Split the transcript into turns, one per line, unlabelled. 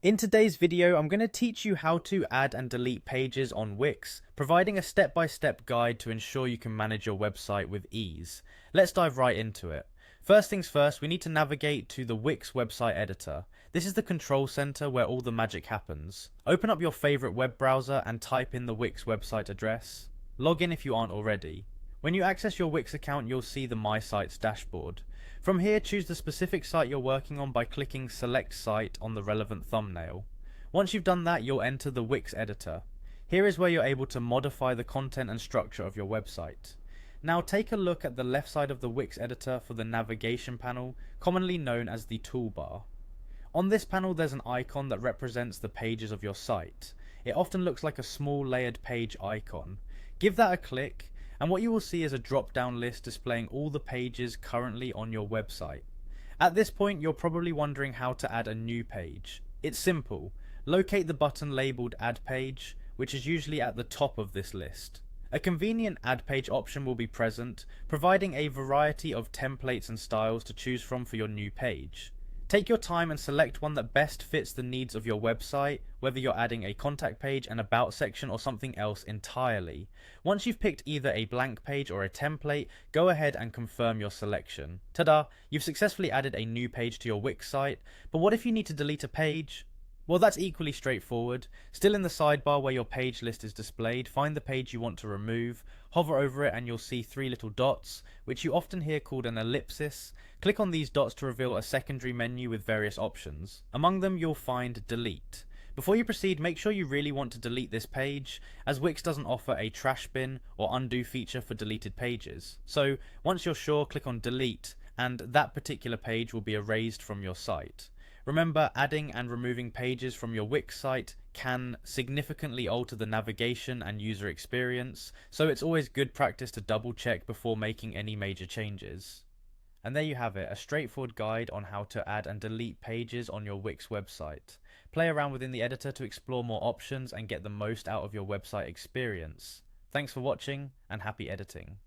In today's video, I'm going to teach you how to add and delete pages on Wix, providing a step-by-step guide to ensure you can manage your website with ease. Let's dive right into it. First things first, we need to navigate to the Wix website editor. This is the control center where all the magic happens. Open up your favorite web browser and type in the Wix website address. Log in if you aren't already. When you access your Wix account, you'll see the My Sites dashboard. From here, choose the specific site you're working on by clicking Select Site on the relevant thumbnail. Once you've done that, you'll enter the Wix editor. Here is where you're able to modify the content and structure of your website. Now take a look at the left side of the Wix editor for the navigation panel, commonly known as the toolbar. On this panel, there's an icon that represents the pages of your site. It often looks like a small layered page icon. Give that a click, and what you will see is a drop-down list displaying all the pages currently on your website. At this point, you're probably wondering how to add a new page. It's simple. Locate the button labeled Add Page, which is usually at the top of this list. A convenient add page option will be present, providing a variety of templates and styles to choose from for your new page. Take your time and select one that best fits the needs of your website, whether you're adding a contact page, an about section, or something else entirely. Once you've picked either a blank page or a template, go ahead and confirm your selection. Ta-da! You've successfully added a new page to your Wix site, but what if you need to delete a page? Well, that's equally straightforward. Still in the sidebar where your page list is displayed, find the page you want to remove, hover over it and you'll see three little dots, which you often hear called an ellipsis. Click on these dots to reveal a secondary menu with various options. Among them you'll find Delete. Before you proceed, make sure you really want to delete this page, as Wix doesn't offer a trash bin or undo feature for deleted pages. So once you're sure, click on Delete, and that particular page will be erased from your site. Remember, adding and removing pages from your Wix site can significantly alter the navigation and user experience, so it's always good practice to double check before making any major changes. And there you have it, a straightforward guide on how to add and delete pages on your Wix website. Play around within the editor to explore more options and get the most out of your website experience. Thanks for watching, and happy editing.